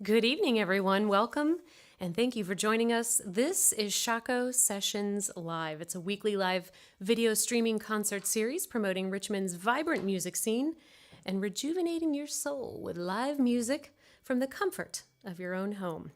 Good evening, everyone. Welcome, and thank you for joining us. This is Shockoe Sessions Live. It's a weekly live video streaming concert series promoting Richmond's vibrant music scene and rejuvenating your soul with live music from the comfort of your own home.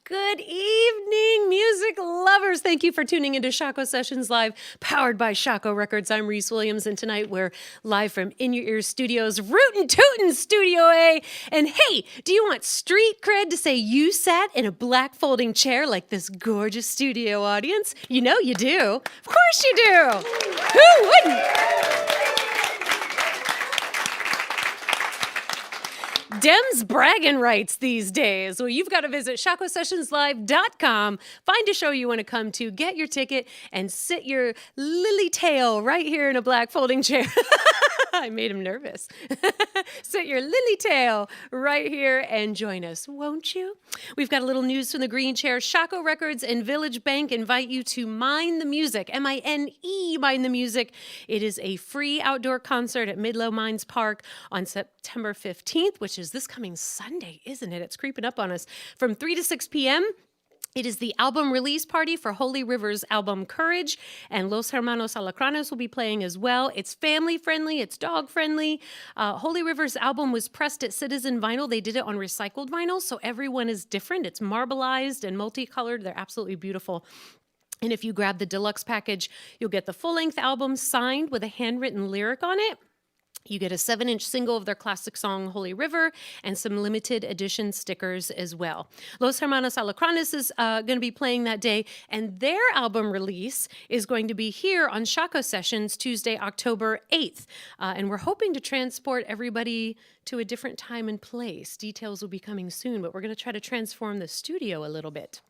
Good evening, music lovers. Thank you for tuning into Shockoe Sessions Live, powered by Shockoe Records. I'm Reese Williams, and tonight we're live from In Your Ear Studios, Rootin' Tootin' Studio A. And hey, do you want street cred to say you sat in a black folding chair like this gorgeous studio audience? You know you do. Of course you do. Who wouldn't? Dems bragging rights these days. Well, you've got to visit ShockoeSessionsLive.com. Find a show you want to come to, get your ticket, and sit your lily tail right here in a black folding chair. I made him nervous. Sit your lily tail right here and join us, won't you? We've got a little news from the green chair. Shockoe Records and Village Bank invite you to Mind the Music, M-I-N-E, Mind the Music. It is a free outdoor concert at Midlow Mines Park on September 15th, which is this coming Sunday, isn't it? It's creeping up on us. From 3 to 6 p.m., it is the album release party for Holy River's album Courage, and Los Hermanos Alacranes will be playing as well. It's family-friendly, it's dog-friendly. Holy River's album was pressed at Citizen Vinyl. They did it on recycled vinyl, so everyone is different. It's marbleized and multicolored. They're absolutely beautiful. And if you grab the deluxe package, you'll get the full-length album signed with a handwritten lyric on it. You get a 7-inch single of their classic song, Holy River, and some limited edition stickers as well. Los Hermanos Alacranes is going to be playing that day, and their album release is going to be here on Shockoe Sessions Tuesday, October 8th. And we're hoping to transport everybody to a different time and place. Details will be coming soon, but we're going to try to transform the studio a little bit.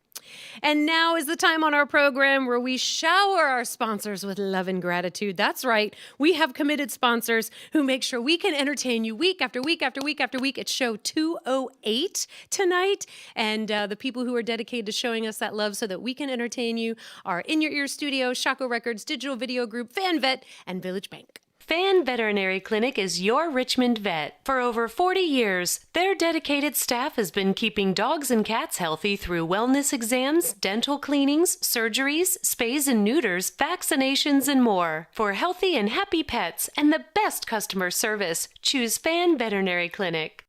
And now is the time on our program where we shower our sponsors with love and gratitude. That's right. We have committed sponsors who make sure we can entertain you week after week after week after week. It's show 208 tonight. And the people who are dedicated to showing us that love so that we can entertain you are In Your Ear Studio, Shockoe Records, Digital Video Group, Fan Vet, and Village Bank. Fan Veterinary Clinic is your Richmond vet. For over 40 years, their dedicated staff has been keeping dogs and cats healthy through wellness exams, dental cleanings, surgeries, spays and neuters, vaccinations, and more. For healthy and happy pets and the best customer service, choose Fan Veterinary Clinic.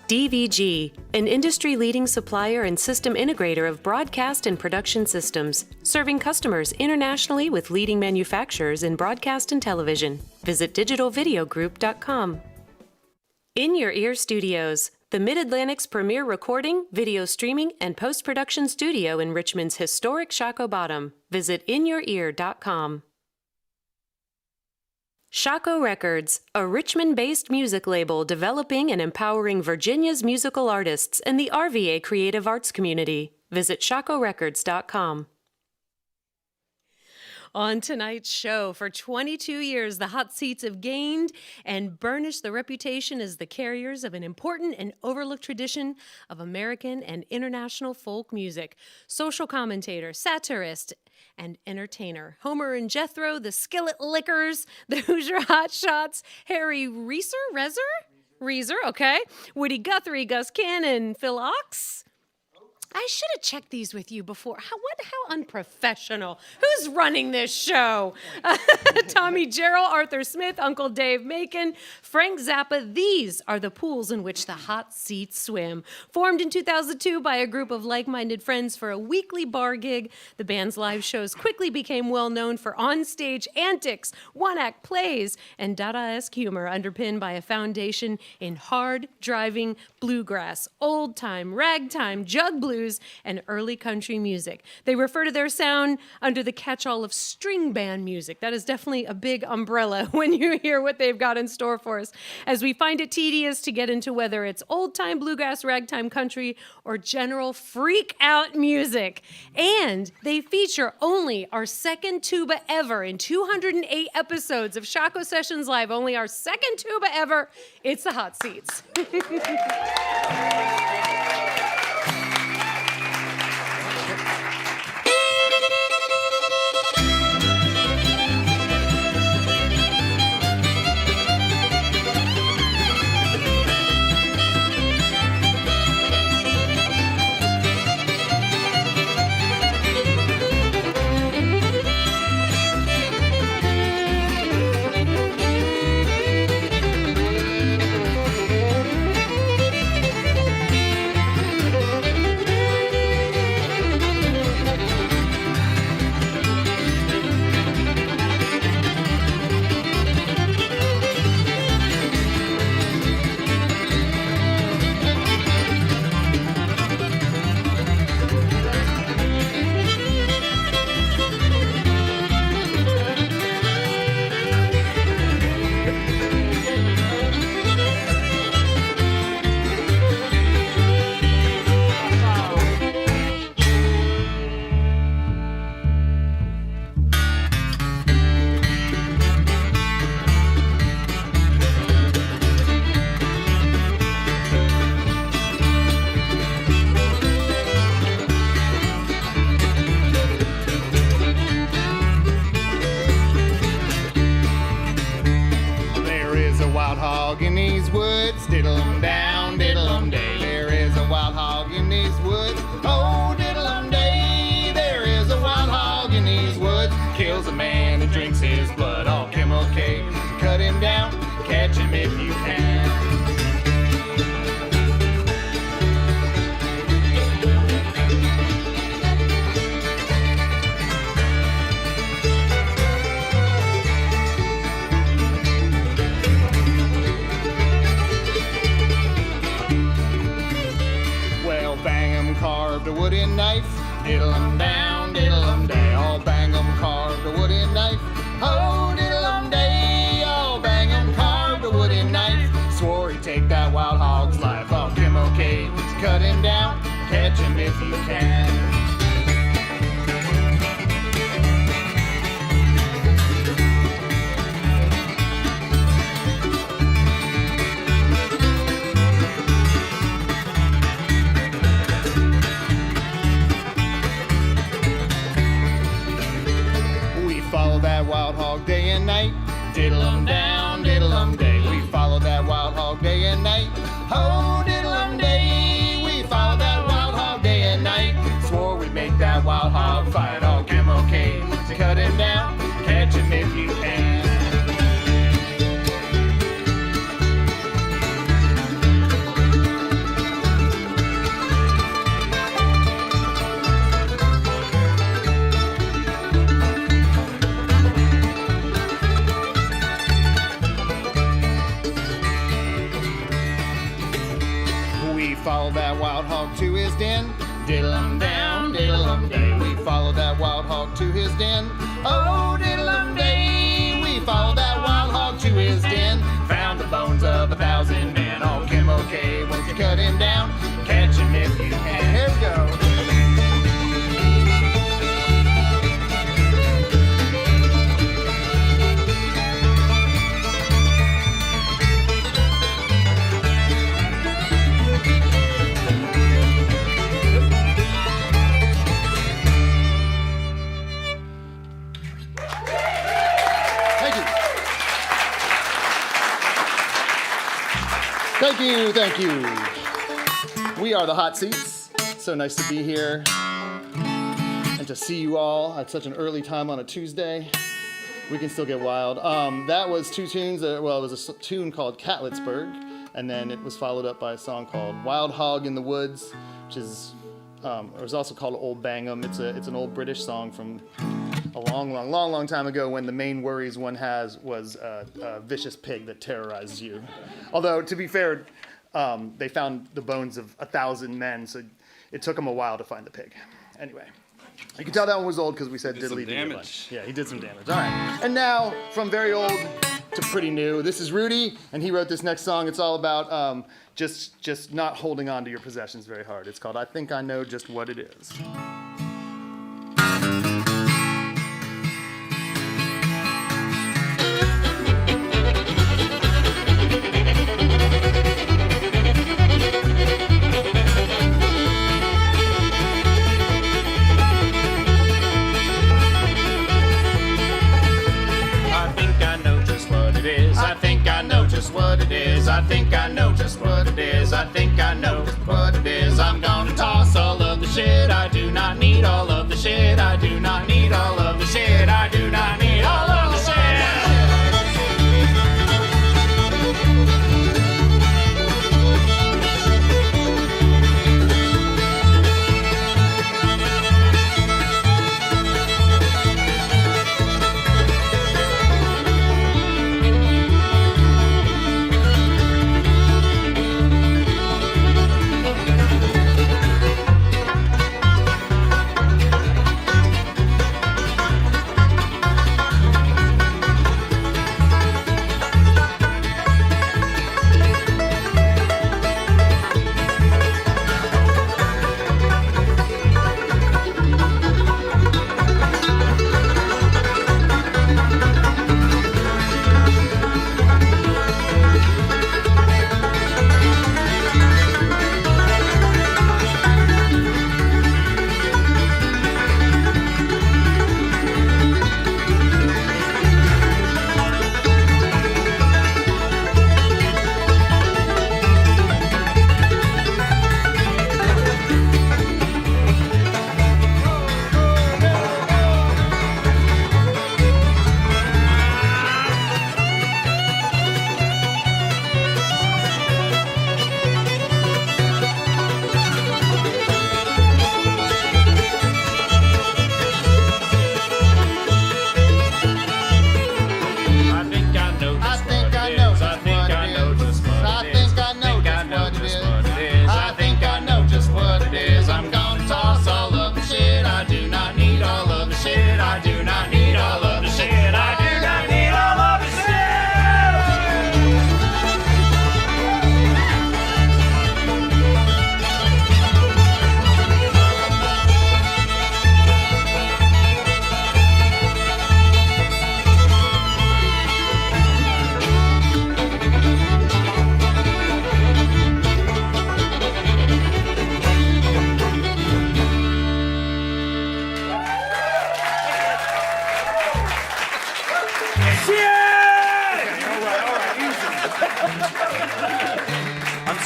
DVG, an industry-leading supplier and system integrator of broadcast and production systems, serving customers internationally with leading manufacturers in broadcast and television. Visit digitalvideogroup.com. In Your Ear Studios, the Mid-Atlantic's premier recording, video streaming, and post-production studio in Richmond's historic Shockoe Bottom. Visit inyourear.com. Shockoe Records, a Richmond-based music label developing and empowering Virginia's musical artists and the RVA creative arts community. Visit shockoerecords.com. On tonight's show, for 22 years, the hot seats have gained and burnished the reputation as the carriers of an important and overlooked tradition of American and international folk music. Social commentator, satirist, and entertainer. Homer and Jethro, the Skillet Likkers, the Hoosier Hot Shots, Harry Reeser, okay. Woodie Guthrie, Gus Cannon, Phil Ochs. I should have checked these with you before. How unprofessional. Who's running this show? Tommy Jarrell, Arthur Smith, Uncle Dave Macon, Frank Zappa. These are the pools in which the hot seats swim. Formed in 2002 by a group of like-minded friends for a weekly bar gig, the band's live shows quickly became well known for on-stage antics, one-act plays, and Dada-esque humor underpinned by a foundation in hard-driving bluegrass, old-time, ragtime, jug blues, blues, and early country music. They refer to their sound under the catchall of stringband music. That is definitely a big umbrella when you hear what they've got in store for us, as we find it tedious to get into whether it's old-time bluegrass, ragtime, country, or general freak-out music. And they feature only our second tuba ever in 208 episodes of Shockoe Sessions Live, only our second tuba ever. It's the Hot Seats. hog in these woods, diddle-um down, diddle-um day. There is a wild hog in these woods, oh diddle-um day. There is a wild hog in these woods, kills a man and drinks his blood. All Kim okay, cut him down, catch him if you can. Carved a wooden knife, diddle-um down, diddle-um day. All bang 'em carved a wooden knife, oh diddle-um day. All bang 'em carved a wooden knife, swore he'd take that wild hog's life. All Kim okay, cut him down, catch him if you can. Follow that wild hog day and night, diddle-um down, diddle-um day. We follow that wild hog day and night, oh diddle-um day. We follow that wild hog day and night, swore we'd make that wild hog fight. All Kim okay, cut him down, catch him if you can. Follow that wild hog to his den, diddle-um down, diddle-um day. We follow that wild hog to his den, oh diddle-um day. We follow that wild hog to his den, found the bones of 1,000 men. All Kim okay, once you cut him down, catch him if you can. Here we go. Thank you. We are the Hot Seats. So nice to be here and to see you all at such an early time on a Tuesday. We can still get wild. That was two tunes. It was a tune called Catlettsburg, and then it was followed up by a song called Wild Hog in the Woods, which is, it was also called Old Bang 'Em. It's an old British song from a long time ago, when the main worries one has was a vicious pig that terrorizes you. Although, to be fair, they found the bones of 1,000 men, so it took him a while to find the pig. Anyway, you can tell that one was old because we said diddly dee a bunch. Yeah, he did some damage. All right. And now, from very old to pretty new, this is Rudy, and he wrote this next song. It's all about just not holding on to your possessions very hard. It's called I Think I Know Just What It Is. What it is, I think I know just what it is, I think I know just what it is. I'm gonna toss all of the shit, I do not need all of the shit, I do not need all of the shit, I do not need all of the shit.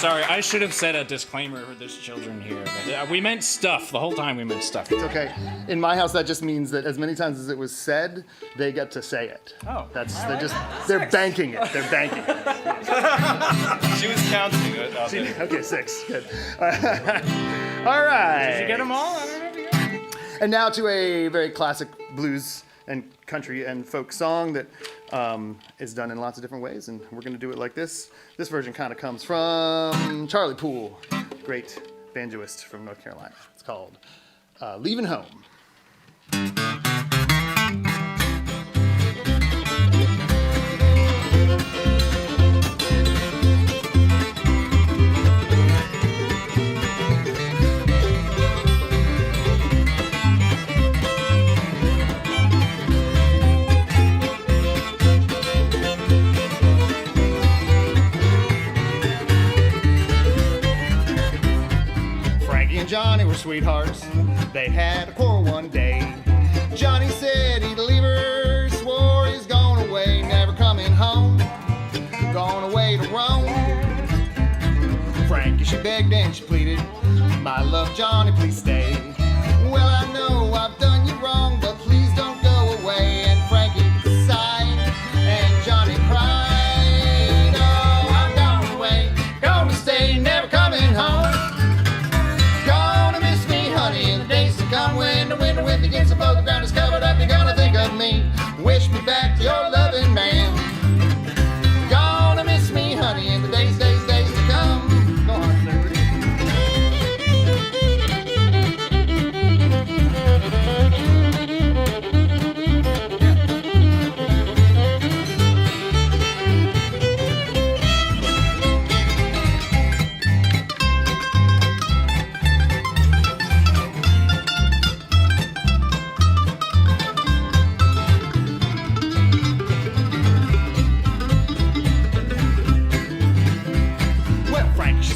Sorry, I should have said a disclaimer for there's children here. But we meant stuff. The whole time we meant stuff. It's okay. In my house, that just means that as many times as it was said, they get to say it. Oh. They're banking it. They're banking it. She was counting it. Okay, 6. Good. All right. Did you get them all? I don't know if you got them. And now to a very classic blues and country and folk song that is done in lots of different ways, and we're going to do it like this. This version kind of comes from Charlie Poole, great banjoist from North Carolina. It's called Leaving Home. Johnny were sweethearts. They had a quarrel one day. Johnny said he'd leave her, swore he's gone away, never coming home, gone away to roam. Frankie, she begged and she pleaded, my love, Johnny, please stay. Well, I know I've done you wrong, but please don't go away. And Frankie sighed, and Johnny cried, oh, I'm gone away, gonna stay, never coming home. Come when the winter wind begins to blow, the ground is covered up, you're gonna think of me. Wish me back to your loving man. Gonna miss me, honey, in the days to come. Go on, Rudy.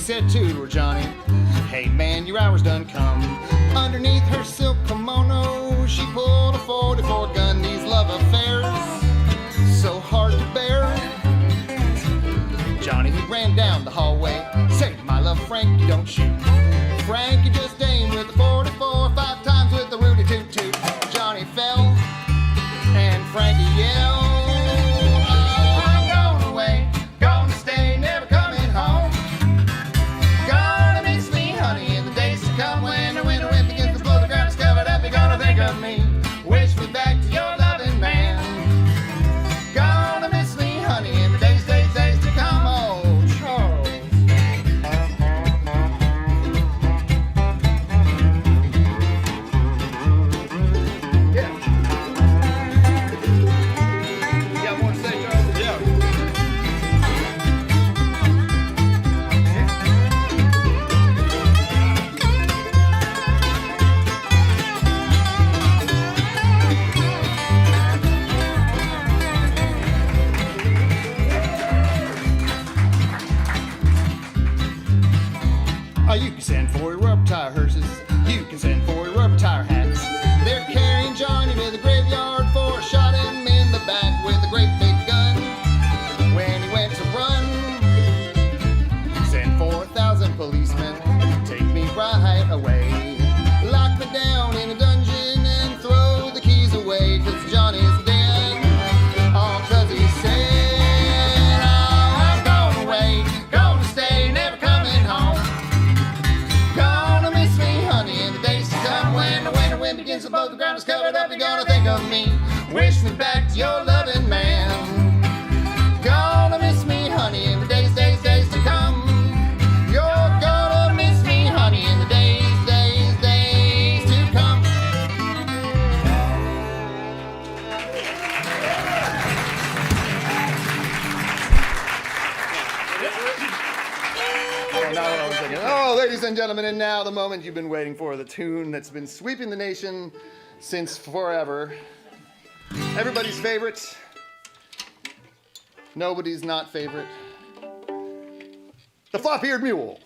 said to her Johnny, "Hey man, your hour's done come." Underneath her silk kimono, she pulled a 44 gun. These love affairs, so hard to bear. Johnny, he ran down the hallway, say, "My love, Frankie, don't shoot." Frankie just aimed with the 44, 5 times with the Rudy toot-toot. Johnny fell, and Frankie yelled, "Oh, I'm going away, gonna stay, never coming home. Gonna miss me, honey, in the days to come. When the winter wind begins to blow, the ground is covered up. You're gonna think of me, wish me back to your loving man. Gonna miss me, honey, in the days to come." Oh, Charles. Yeah. You got more to say, Charles? Yeah. You can send for your rubber tire hearses. You can send for your rubber tire hats. They're carrying Johnny to the graveyard for shot him in the back with a great big gun. When he went to run, send 4,000 policemen, take me right away. Lock me down in a dungeon and throw the keys away, 'cause Johnny's dead. All 'cause he said, "Oh, I'm going away, gonna stay, never coming home. Gonna miss me, honey, in the days to come. When the winter wind begins to blow, the ground is covered up. You're gonna think of me, wish me back to your loving man. Gonna miss me, honey, in the days to come. You're gonna miss me, honey, in the days to come." Oh, now what I was thinking. Oh, ladies and gentlemen, and now the moment you've been waiting for, the tune that's been sweeping the nation since forever. Everybody's favorite. Nobody's not favorite. The Flop-Eared Mule.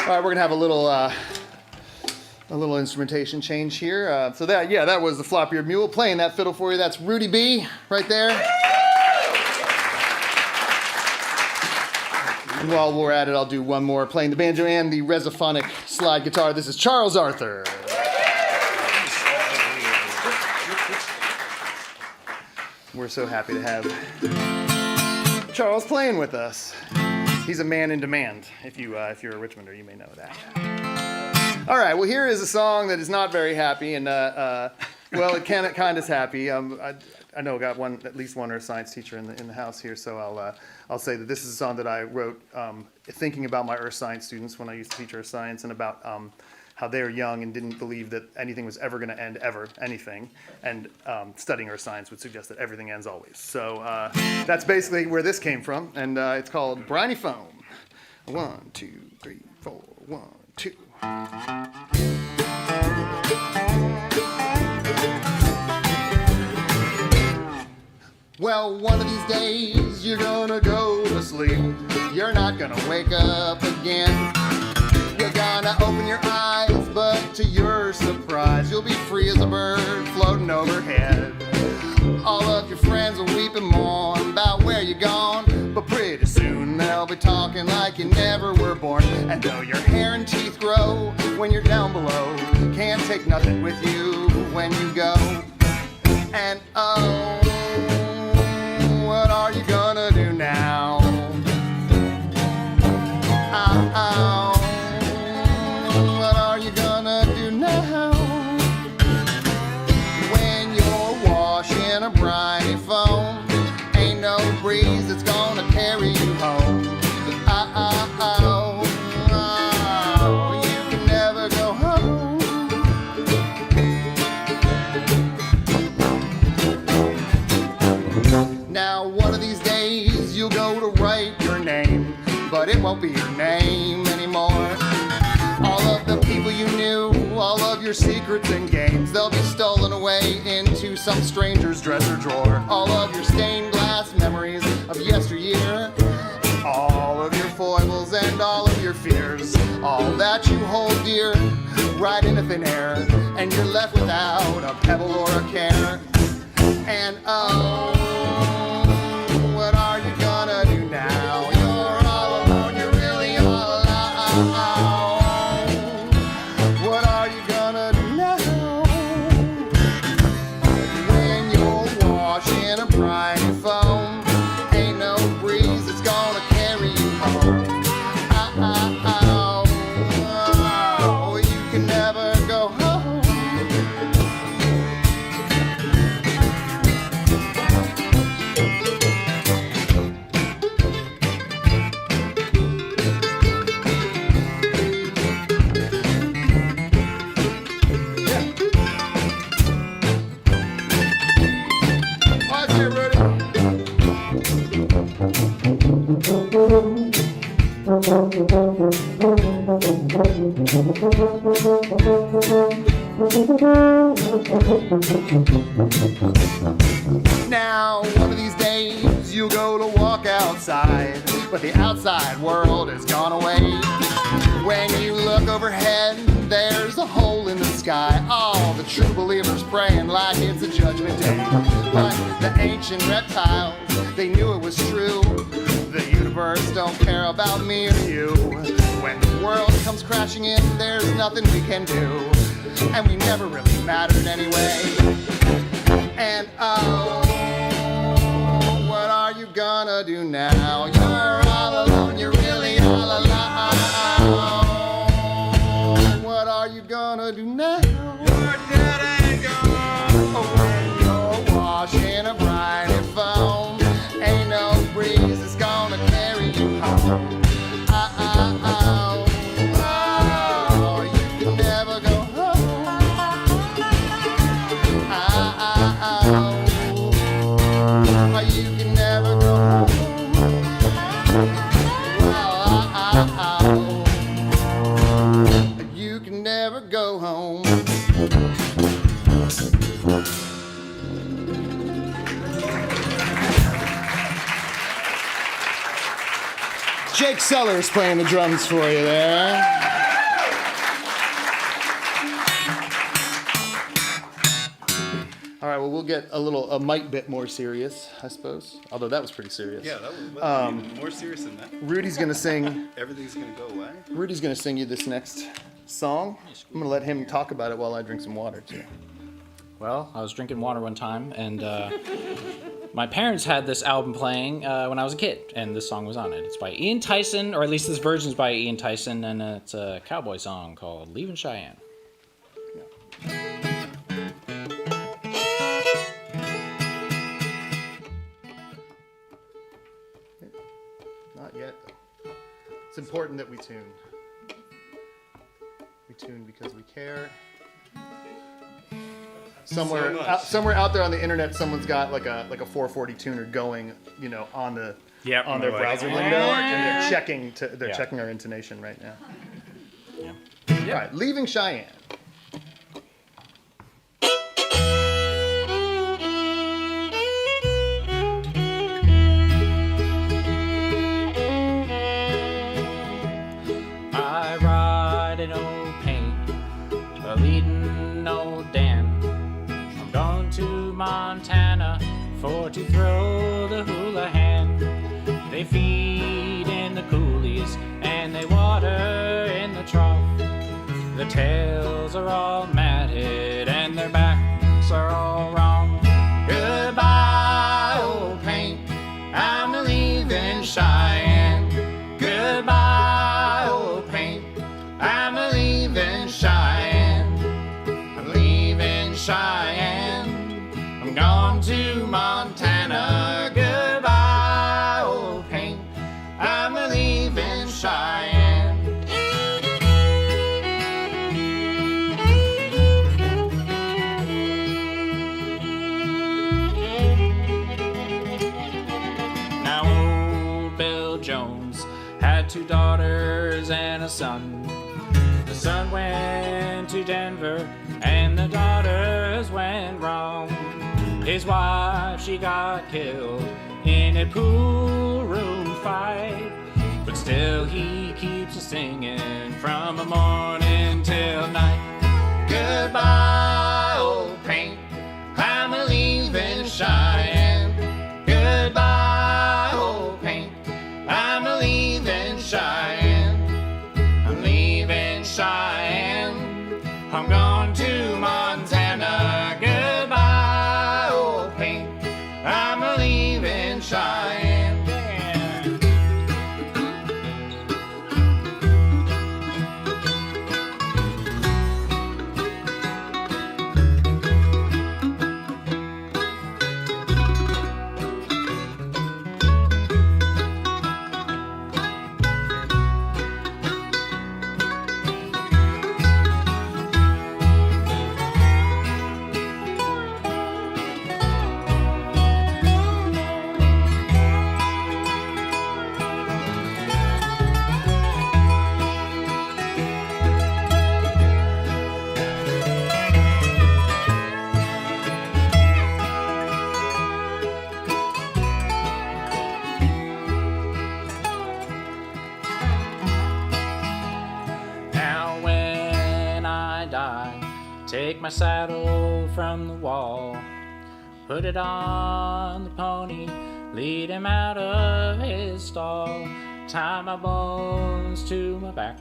right, we're gonna have a little instrumentation change here. So that was the flop-eared mule playing that fiddle for you. That's Rudy B right there. And while we're at it, I'll do one more playing the banjo and the resophonic slide guitar. This is Charles Arthur. We're so happy to have Charles playing with us. He's a man in demand. If you're a Richmonder, you may know that. All right, well, here is a song that is not very happy, and well, it kind of is happy. I know I got at least one earth science teacher in the house here, so I'll say that this is a song that I wrote thinking about my earth science students when I used to teach earth science, and about how they were young and didn't believe that anything was ever going to end, anything, and studying earth science would suggest that everything ends always. So that's basically where this came from, and it's called Briny Foam. 1, 2, 3, 4, 1, 2. Well, one of these days you're gonna go to sleep. You're not gonna wake up again. You're gonna open your eyes, but to your surprise, you'll be free as a bird floating overhead. All of your friends will weep and mourn about where you're gone, but pretty soon they'll be talking like you never were born. And though your hair and teeth grow when you're down below, can't take nothing with you when you go. And oh, what are you gonna do now? Oh, what are you gonna do now? When you're washing a briny foam, ain't no breeze that's gonna carry you home. Oh, you can never go home. Now one of these days you'll go to write your name, but it won't be your name anymore. All of the people you knew, all of your secrets and games, they'll be stolen away into some stranger's dresser drawer. All of your stained glass memories of yesteryear, all of your foibles and all of your fears, all that you hold dear, right into thin air, and you're left without a pebble or a care. And oh, what are you gonna do now? You're all alone, you're really all alone. What are you gonna do now? When you're washing a briny foam, ain't no breeze that's gonna carry you home. Oh, you can never go home. Watch it, Rudy. Now, one of these days you'll go to walk outside, but the outside world has gone away. When you look overhead, there's a hole in the sky. All the true believers praying like it's a judgment day. But the ancient reptiles, they knew it was true. The universe don't care about me or you. When the world comes crashing in, there's nothing we can do. And we never really mattered anyway. And oh, what are you gonna do now? You're all alone, you're really all alone. What are you gonna do now? You're dead and gone. When you're washing a briny foam, ain't no breeze that's gonna carry you home. Oh, you can never go home. Oh, you can never go home. You can never go home. Jake Sellers playing the drums for you there. well, we'll get a mite bit more serious, I suppose. Although that was pretty serious. Yeah, that was even more serious than that. Rudy's gonna sing. Everything's gonna go away. Rudy's gonna sing you this next song. I'm gonna let him talk about it while I drink some water too. Well, I was drinking water one time, and my parents had this album playing when I was a kid, and this song was on it. It's by Ian Tyson, or at least this version's by Ian Tyson, and it's a cowboy song called Leaving Cheyenne. Not yet, though. It's important that we tune. We tune because we care. Somewhere out there on the internet, someone's got like a 440 tuner going, on their browser window, and they're checking our intonation right now. Yeah. All right, Leaving Cheyenne. I ride an old paint, a leading old Dan. I'm going to Montana for to throw the hula hand. They feed in the coulees and they water in the trough. The tails are all matted and their backs are all wrong. Goodbye, old paint, I'm leaving Cheyenne. Goodbye, old paint, I'm leaving Cheyenne. I'm leaving Cheyenne, I'm gone to Montana. Goodbye, old paint, I'm leaving Cheyenne. Now old Bill Jones had 2 daughters and a son. The son went to Denver and the daughters went wrong. His wife, she got killed in a pool room fight. But still he keeps a singing from the morning till night. Goodbye, old paint, I'm leaving Cheyenne. Goodbye, old paint, I'm leaving Cheyenne. I'm leaving Cheyenne, I'm going to Montana. Goodbye, old paint, I'm leaving Cheyenne. Now when I die, take my saddle from the wall, put it on the pony, lead him out of his stall, tie my bones to my back,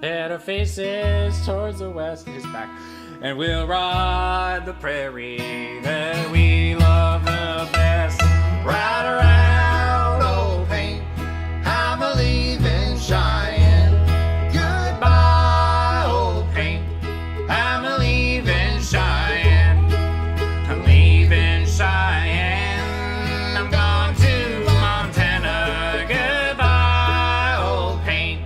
head our faces towards the west, his back, and we'll ride the prairie that we love the best. Ride around, old paint, I'm leaving Cheyenne. Goodbye, old paint, I'm leaving Cheyenne. I'm leaving Cheyenne, I'm gone to Montana. Goodbye, old paint,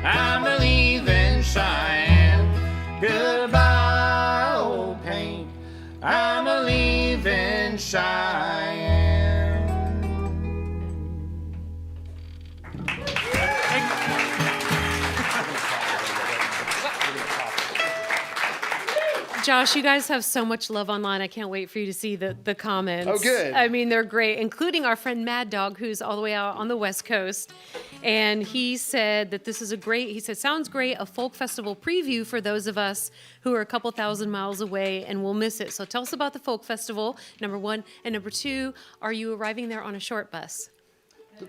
I'm leaving Cheyenne. Goodbye, old paint, I'm leaving Cheyenne. Josh, you guys have so much love online. I can't wait for you to see the comments. Oh, good. I mean, they're great, including our friend Mad Dog, who's all the way out on the West Coast. And he said that this is he said, sounds great, a folk festival preview for those of us who are a couple thousand miles away and will miss it. So tell us about the folk festival, number one. And number two, are you arriving there on a short bus?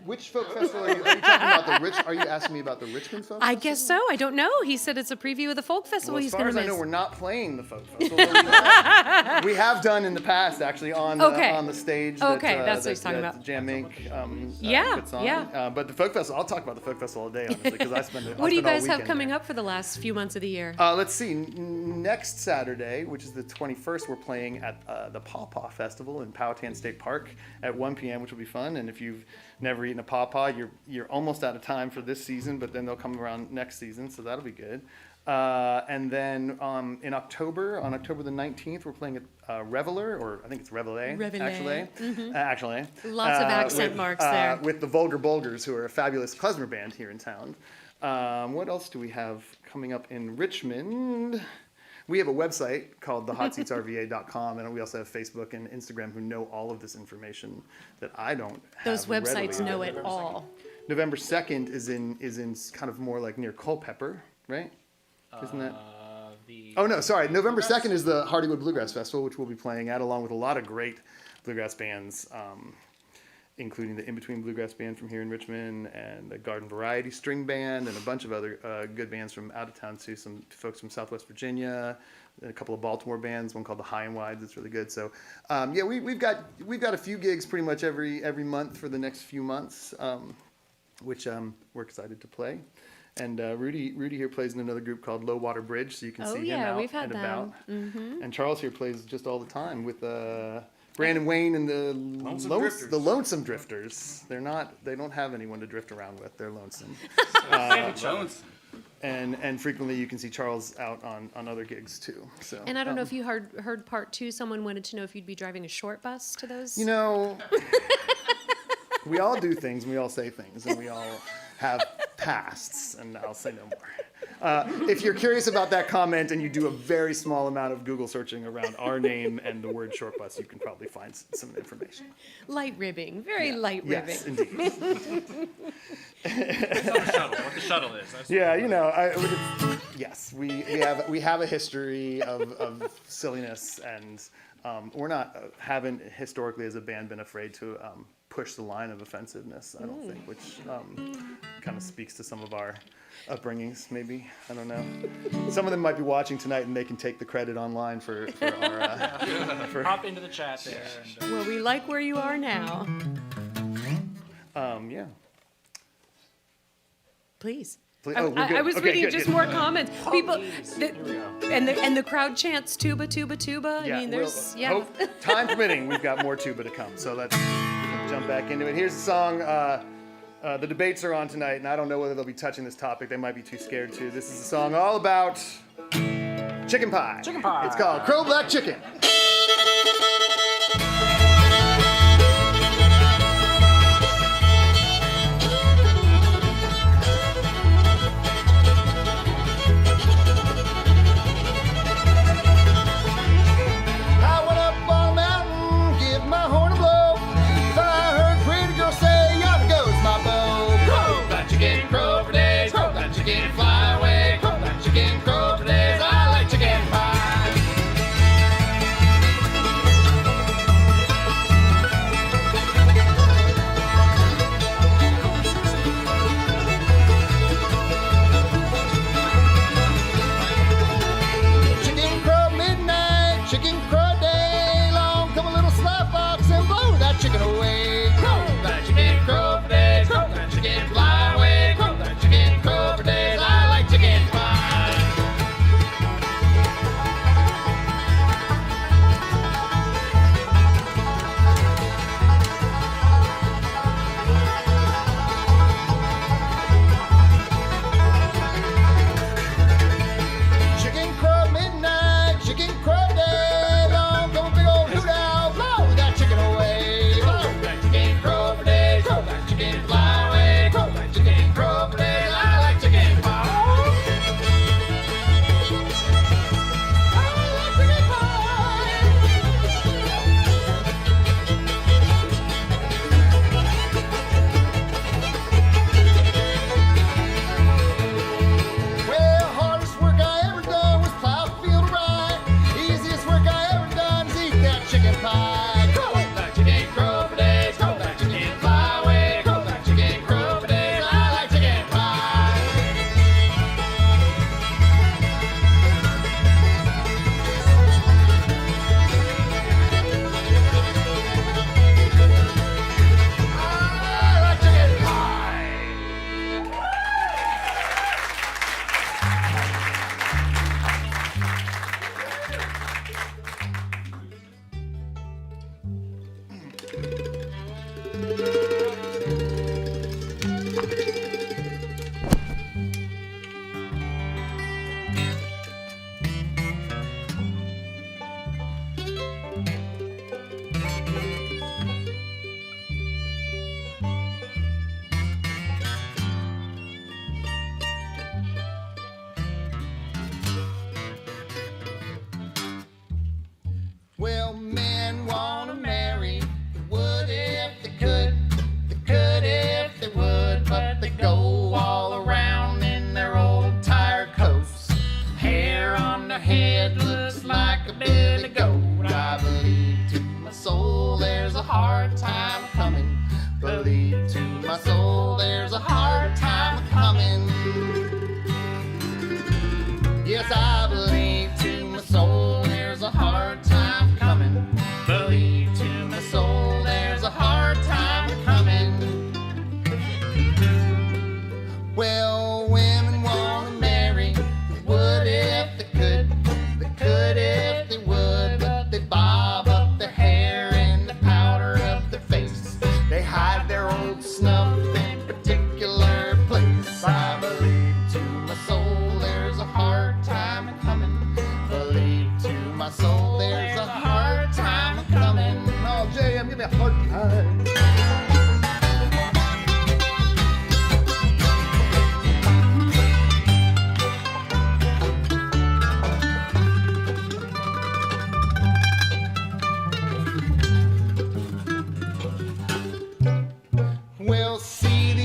Which folk festival are you talking about? Are you asking me about the Richmond folk? I guess so. I don't know. He said it's a preview of the folk festival Well, he's as going far to as miss. I know, we're not playing the folk festival. We have done in the past, actually, on the stage. Okay, that's what he's talking about. Jam Inc. Yeah, puts on. yeah. But the folk festival, I'll talk about the folk festival all day, honestly, because I spend it. What do you guys have coming up for the last few months of the year? Let's see. Next Saturday, which is the 21st, we're playing at the Pawpaw Festival in Powhatan State Park at 1 p.m., which will be fun. And if you've never eaten a pawpaw, you're almost out of time for this season, but then they'll come around next season, so that'll be good. And then in October, on October the 19th, we're playing at Reveler, or I think it's Reveille, Reveille. actually. Lots of accent marks there. With the Vulgar Bulgars, who are a fabulous klezmer band here in town. What else do we have coming up in Richmond? We have a website called thehotseatsrva.com, and we also have Facebook and Instagram who know all of this information that I don't have. Those websites readily. know it all. November 2nd is in kind of more like near Culpeper, right? Isn't that? Oh no, sorry. November 2nd is the Hardywood Bluegrass Festival, which we'll be playing at, along with a lot of great bluegrass bands, including the In Between Bluegrass Band from here in Richmond, and the Garden Variety String Band, and a bunch of other good bands from out of town too. Some folks from Southwest Virginia, a couple of Baltimore bands, one called the High and Wide that's really good. So yeah, we've got a few gigs pretty much every month for the next few months, which we're excited to play. And Rudy here plays in another group called Low Water Bridge, so you can see him out we've had and them. about. And Charles here plays just all the time with Brandon Wayne and the Lonesome Drifters. They don't have anyone to drift around with. They're lonesome. And frequently you can see Charles out on other gigs too. So. And I don't know if you heard part two. Someone wanted to know if you'd be driving a short bus to those. You know, we all do things, and we all say things, and we all have pasts, and I'll say no more. If you're curious about that comment and you do a very small amount of Google searching around our name and the word short bus, you can probably find some information. Light ribbing, very light ribbing. Yes, indeed. It's not a shuttle. What the shuttle is. Yeah, you know, yes, we have a history of silliness, and haven't historically as a band been afraid to push the line of offensiveness, I don't think, which kind of speaks to some of our upbringings, maybe. I don't know. Some of them might be watching tonight, and they can take the credit online for our... Hop into the chat there. And, Well, we like where you are now. Yeah. Please. Oh, we're good. I was Okay, reading good, just good. more comments. People, Here we go. and the crowd chants tuba, tuba, tuba. Yeah, I mean, there's hope, time permitting, we've got more tuba to come. So let's jump back into it. Here's the song. The debates are on tonight, and I don't know whether they'll be touching this topic. They might be too scared to. This is a song all about chicken pie. Chicken pie. It's called Crow Black Chicken. I went up on a mountain, give my horn a blow. Thought I heard a pretty girl say, yonder goes my bow. Crow that chicken, crow for days. Crow that chicken, fly away. Crow that chicken, crow for days. I like chicken pie.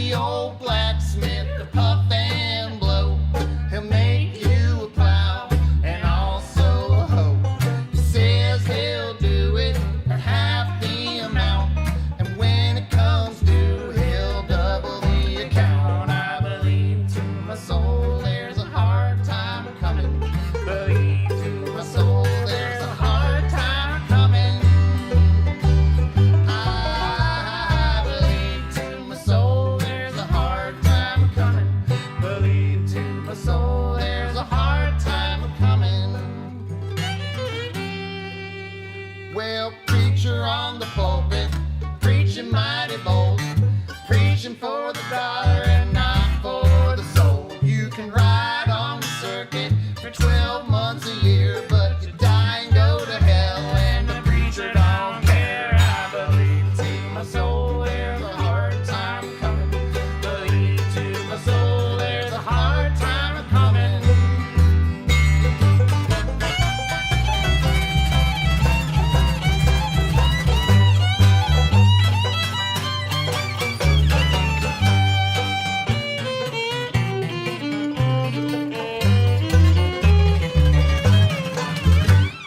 the old blacksmith to puff and blow. He'll make you a plow and also a hoe. He says he'll do it at half the amount, and when it comes due, he'll double the account. I believe to my soul there's a hard time coming. Believe to my soul there's a hard time coming. I believe to my soul there's a hard time coming. Believe to my soul there's a hard time coming. Well, preacher on the pulpit, preaching mighty bold, preaching for the dollar and not for the soul. You can ride on the circuit for 12 months a year, but you die and go to hell, and the preacher don't care. I believe to my soul there's a hard time coming. Believe to my soul there's a hard time coming.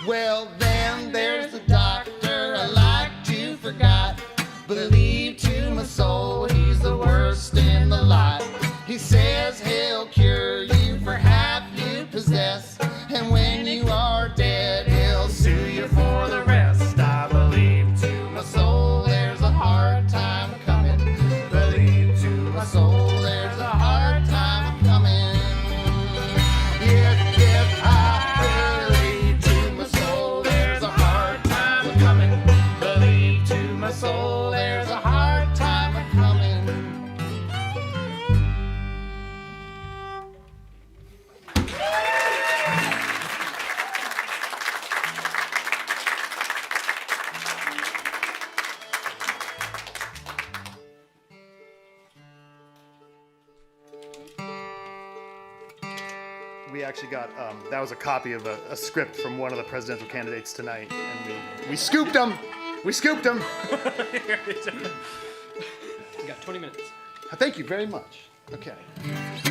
Well, then there's the doctor I like to forgot. Believe to my soul he's the worst in the lot. He says he'll cure you for half you possess, and when you are dead he'll sue you for the rest. I believe to my soul there's a hard time coming. Believe to my soul there's a hard time coming. Yes, yes, I believe to my soul there's a hard time coming. Believe to my soul there's a hard time coming. We actually got, that was a copy of a script from one of the presidential candidates tonight, and we scooped him. We scooped him. You got 20 minutes. Thank you very much. Okay.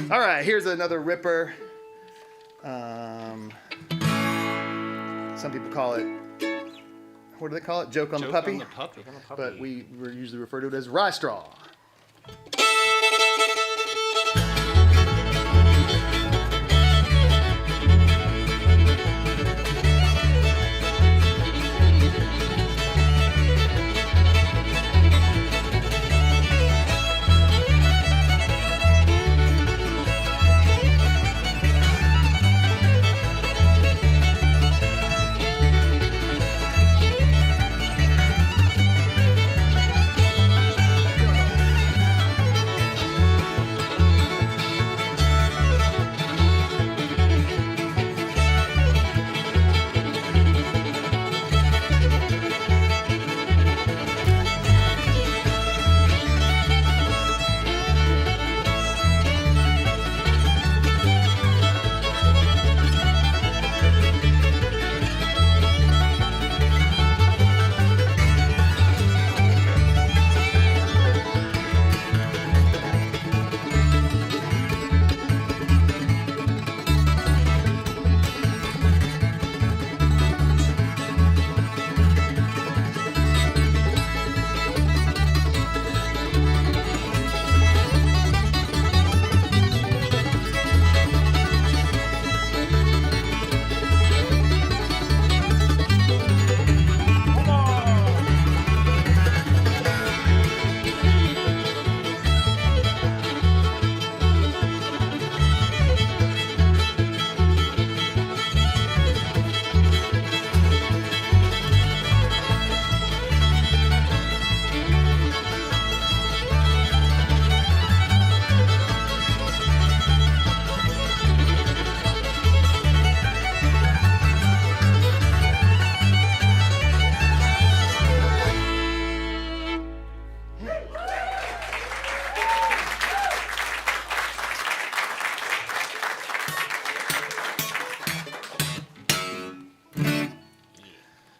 All right, here's another ripper. Some people call it, what do they call it? Joke on the puppy? On the puppy. But we usually refer to it as Ryestraw.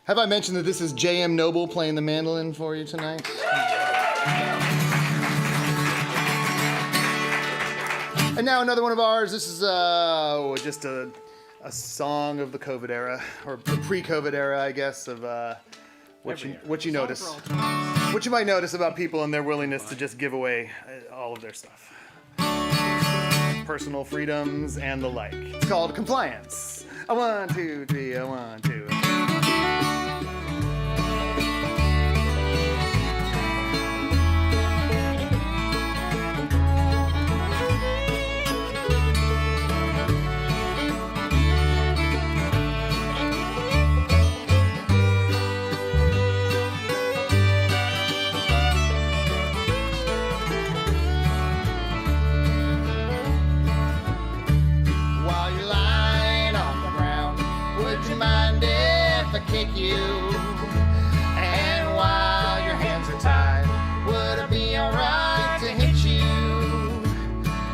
Have I mentioned that this is J.M. Noble playing the mandolin for you tonight? And now another one of ours. This is just a song of the COVID era, or the pre-COVID era, I guess, of what you notice. What you might notice about people and their willingness to just give away all of their stuff. Personal freedoms and the like. It's called Compliance. A 1, 2, 3, a 1, 2. Kick you, and while your hands are tied, would it be alright to hit you?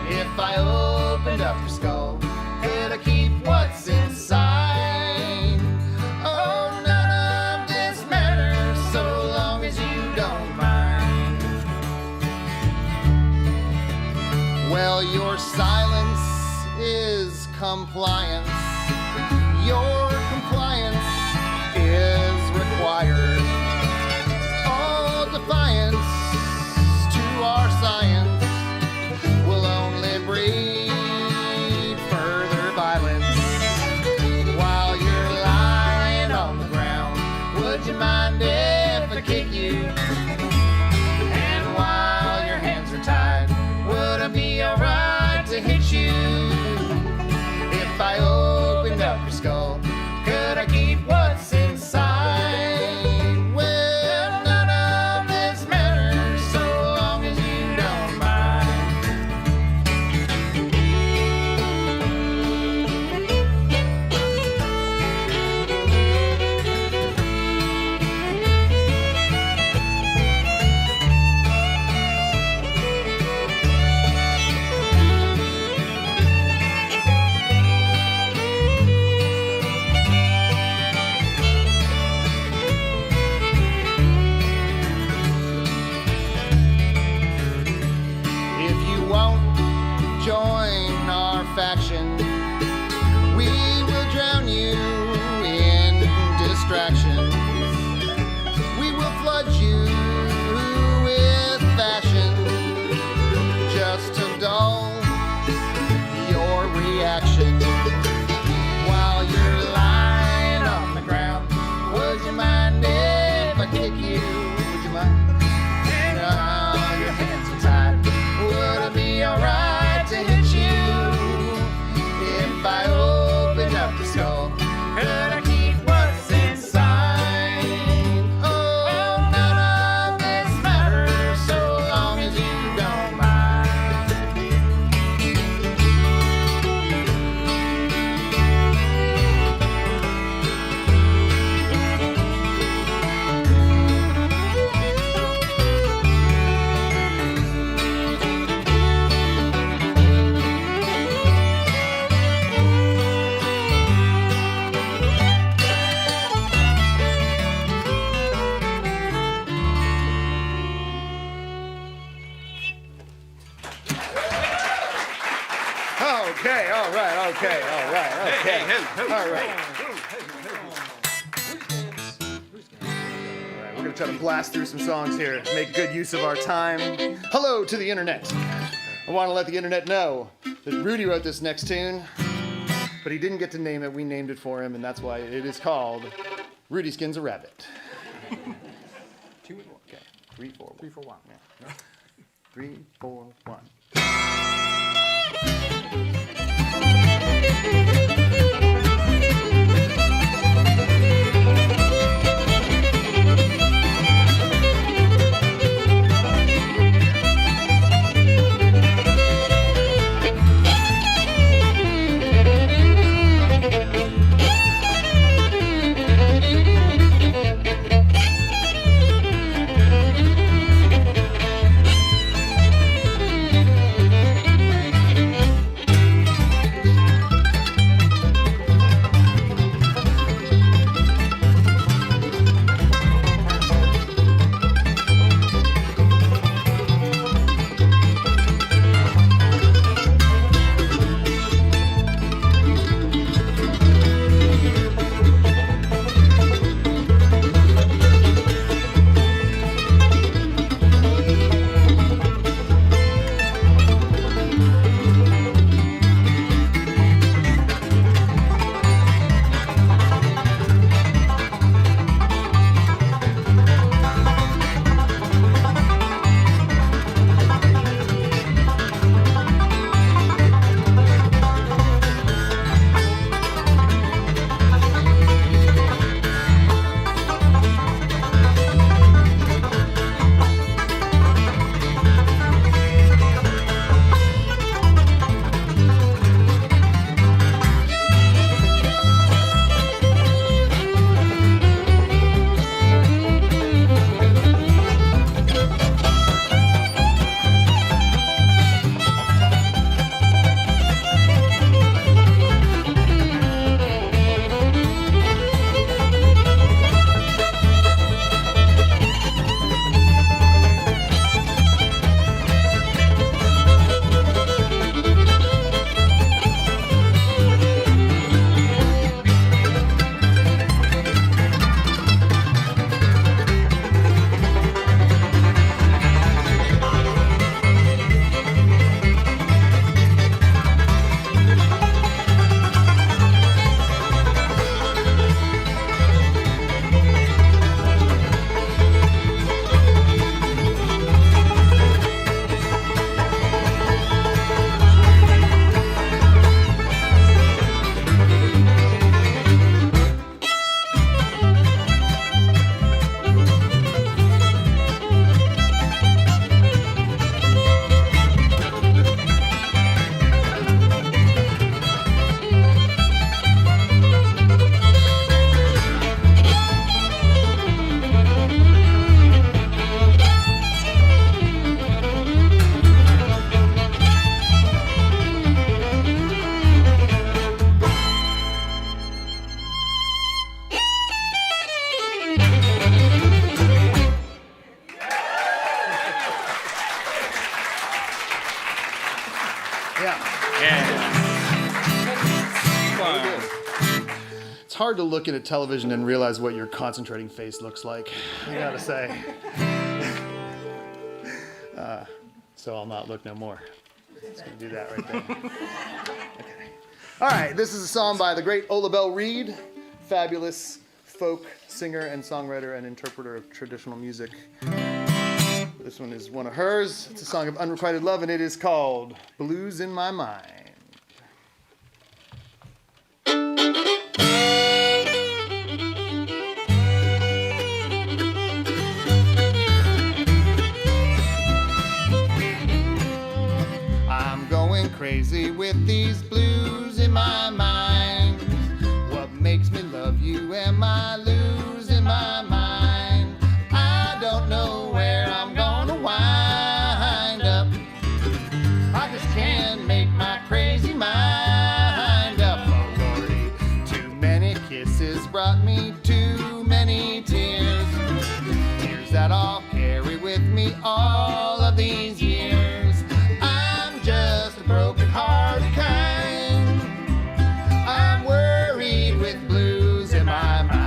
If I opened up your skull, could I keep what's inside? Oh, none of this matters so long as you don't mind. Well, your silence is compliance. Your compliance is required. All defiance to our science will only breed further violence. While you're lying on the ground, would you mind if I kick you? And while your hands are tied, would it be alright to hit you? If I opened up your skull, could I keep what's inside? Well, none of this matters so long as you don't mind. Join our faction. We will drown you in distractions. We will flood you with fashion just to dull your reaction. While you're lying on the ground, would you mind if I kick you? Would you mind? And all your hands are tied. Would it be alright to hit you? If I opened up your skull, could I keep what's inside? Oh, none of this matters so long as you don't mind. Okay, all right, okay. All right. We're going to try to blast through some songs here, make good use of our time. Hello to the internet. I want to let the internet know that Rudy wrote this next tune, but he didn't get to name it. We named it for him, and that's why it is called Rudy Skins a Rabbit. 2 and 1. Okay, 3, 4, 3, 4, 1. Yeah. 3, 4, 1. Yeah. Yeah. It's hard to look at a television and realize what your concentrating face looks like, I gotta say. So I'll not look no more. Just gonna do that right there. Okay. All right, this is a song by the great Ola Belle Reed, fabulous folk singer and songwriter and interpreter of traditional music. This one is one of hers. It's a song of unrequited love, and it is called Blues in My Mind. I'm going crazy with these blues in my mind. What makes me love you? Am I losing my mind? I don't know where I'm gonna wind up. I just can't make my crazy mind up. Oh Lordy, too many kisses brought me too many tears. Tears that I'll carry with me all of these years. I'm just a broken-hearted kind. I'm worried with blues in my mind.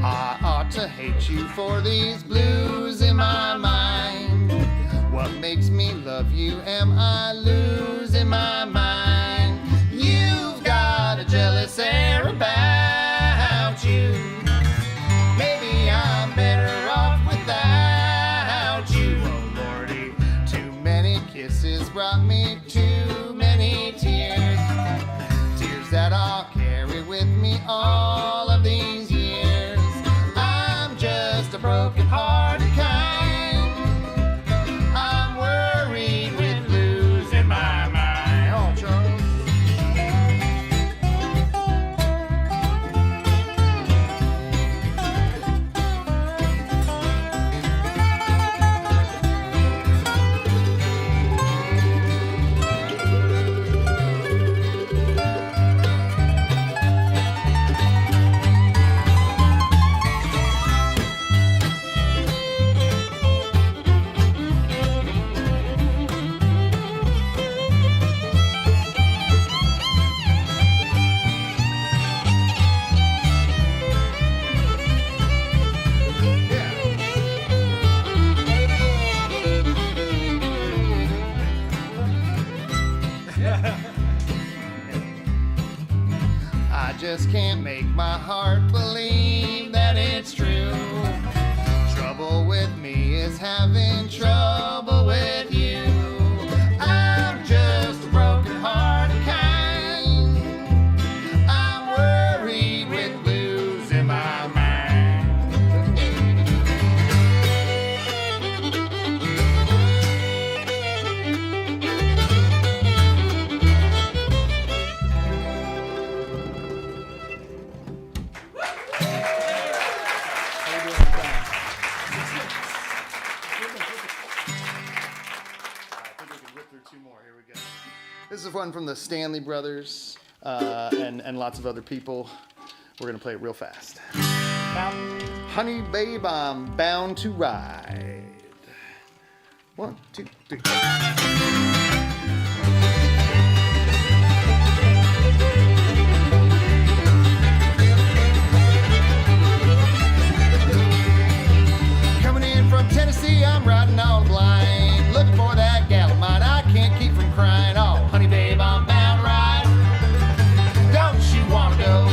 I ought to hate you for these blues in my mind. What makes me love you? Am I losing my mind? You've got a jealous air about you. Maybe I'm better off without you. Oh Lordy, too many kisses brought me too many tears. Tears that I'll carry with me all of these years. I'm just a broken-hearted kind. I'm worried with blues in my mind. Oh, Charles. I just can't make my heart believe that it's true. Trouble with me is having trouble with you. I'm just a broken-hearted kind. I'm worried with blues in my mind. This is one from the Stanley Brothers and lots of other people. We're gonna play it real fast. Honey babe, I'm bound to ride. 1, 2, 3. Coming in from Tennessee, I'm riding all blind, looking for that gal of mine. I can't keep from crying. Oh, honey babe, I'm bound to ride. Don't you wanna go?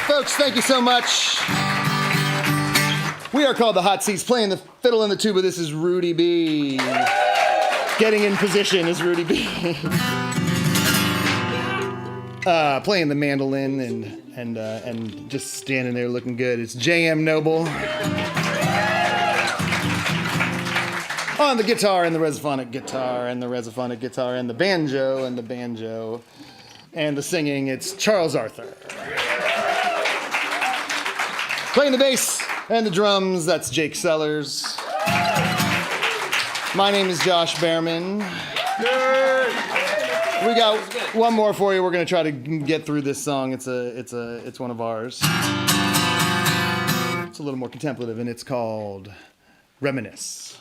Folks, thank you so much. We are called the Hot Seats, playing the fiddle and the tuba. This is Rudy B. Getting in position is Rudy B. Playing the mandolin and just standing there looking good. It's J.M. Noble. On the guitar and the resophonic guitar and the resophonic guitar and the banjo and the banjo and the singing, it's Charles Arthur. Playing the bass and the drums, that's Jake Sellers. My name is Josh Behrman. We got one more for you. We're gonna try to get through this song. It's one of ours. It's a little more contemplative, and it's called Reminisce.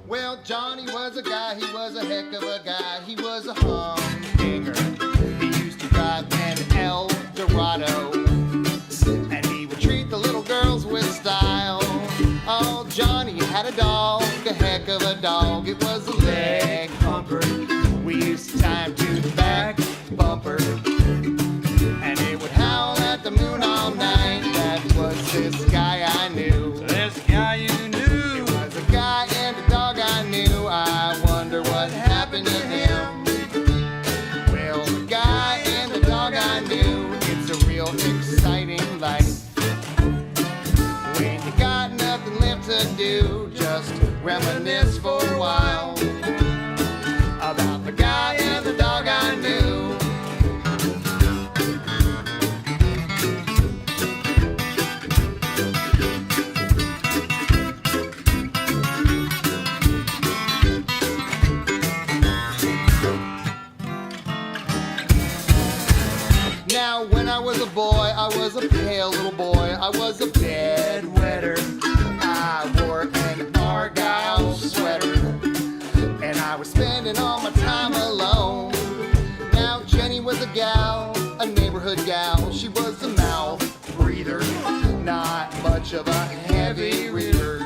Well, Johnny was a guy, he was a heck of a guy. He was a humdinger. He used to drive an El Dorado, and he would treat the little girls with style. Oh, Johnny had a dog, a heck of a dog. It was a leg pumper. We used to tie him to the back bumper, and it would howl at the moon all night. That was this guy I knew. This guy you knew. It was a guy and a dog I knew. I wonder what happened to him. Well, the guy and the dog I knew. It's a real exciting life. When you got nothing left to do, just reminisce for a while about the guy and the dog I knew. Now, when I was a boy, I was a pale little boy. I was a bedwetter. I wore an Argyle sweater, and I was spending all my time alone. Now, Jenny was a gal, a neighborhood gal. She was a mouth breather, not much of a heavy reader,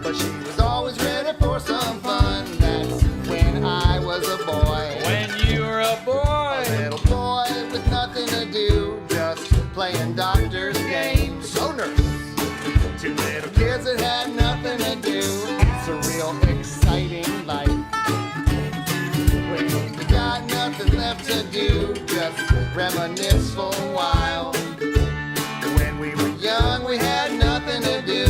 but she was always ready for some fun. That's when I was a boy. When you were a boy. A little boy with nothing to do, just playing doctor's games. So nurse. Two little kids that had nothing to do. It's a real exciting life. When you got nothing left to do, just reminisce for a while. When we were young, we had nothing to do.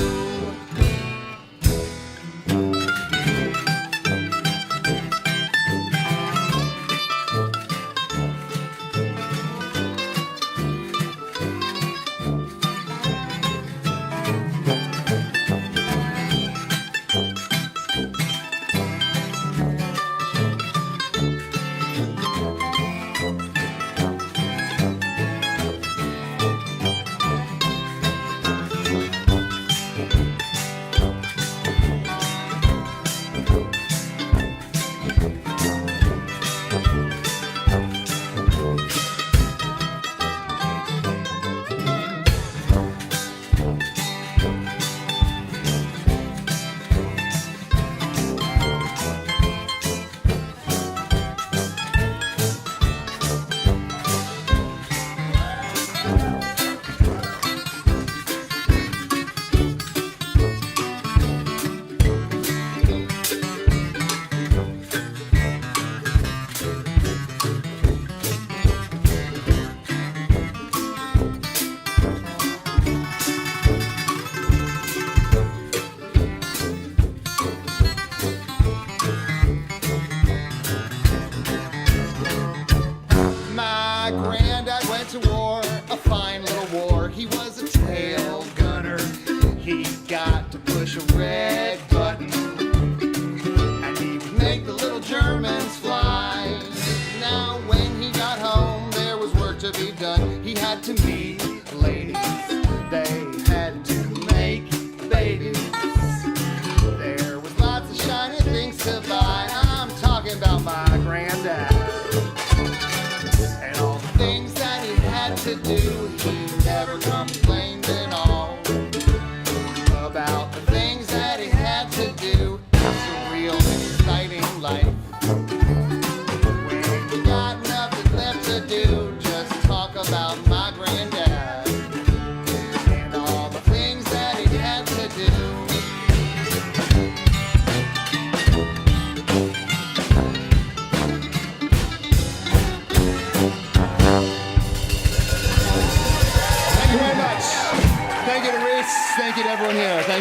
To meet ladies, they had to make babies. There was lots of shiny things to buy. I'm talking about my granddad and all the things that he had to do. He never complained at all about the things that he had to do. It's a real exciting life. When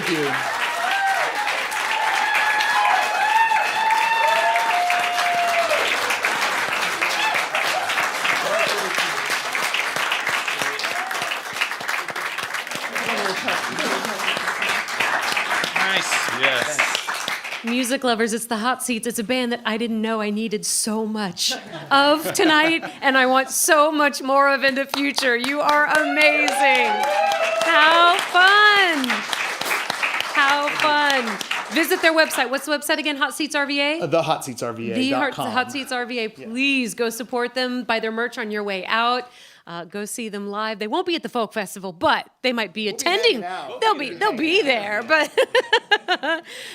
Thank you. Nice. Yes. Music lovers, it's the Hot Seats. It's a band that I didn't know I needed so much of tonight, and I want so much more of in the future. You are amazing. How fun. How fun. Visit their website. What's the website again? Hot Seats RVA? TheHotSeatsRVA.com. Hot Seats RVA. Please go support them. Buy their merch on your way out. Go see them live. They won't be at the folk festival, but they might be attending. They'll be there. But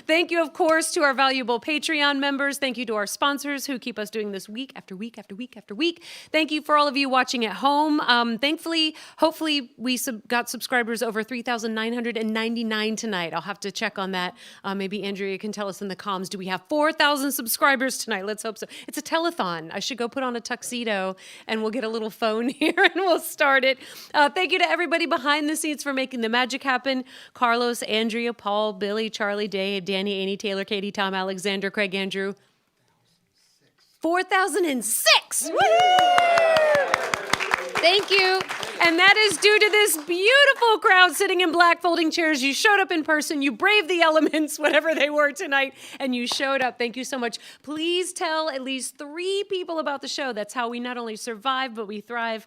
thank you, of course, to our valuable Patreon members. Thank you to our sponsors who keep us doing this week after week after week after week. Thank you for all of you watching at home. Thankfully, hopefully, we got subscribers over 3,999 tonight. I'll have to check on that. Maybe Andrea can tell us in the comms. Do we have 4,000 subscribers tonight? Let's hope so. It's a telethon. I should go put on a tuxedo and we'll get a little phone here and we'll start it. Thank you to everybody behind the scenes for making the magic happen. Carlos, Andrea, Paul, Billy, Charlie, Dave, Danny, Annie, Taylor, Katie, Tom, Alexander, Craig, Andrew. 4,006! Thank you. And that is due to this beautiful crowd sitting in black folding chairs. You showed up in person. You braved the elements, whatever they were tonight, and you showed up. Thank you so much. Please tell at least 3 people about the show. That's how we not only survive, but we thrive.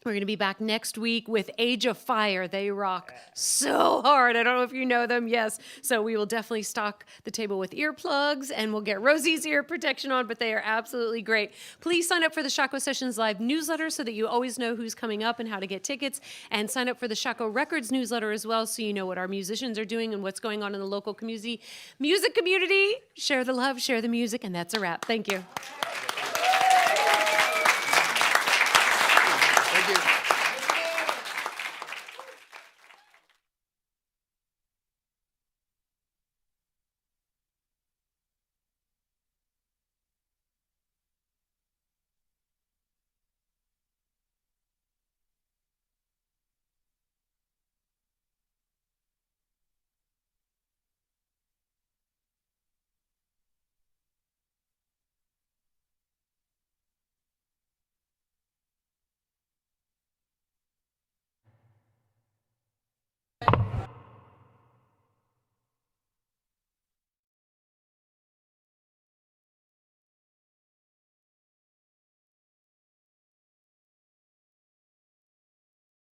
We're going to be back next week with Age of Fire. They rock so hard. I don't know if you know them. Yes. So we will definitely stock the table with earplugs, and we'll get Rosie's ear protection on, but they are absolutely great. Please sign up for the Shockoe Sessions Live newsletter so that you always know who's coming up and how to get tickets, and sign up for the Shockoe Records newsletter as well so you know what our musicians are doing and what's going on in the local community. Music community, share the love, share the music, and that's a wrap. Thank you. Thank you.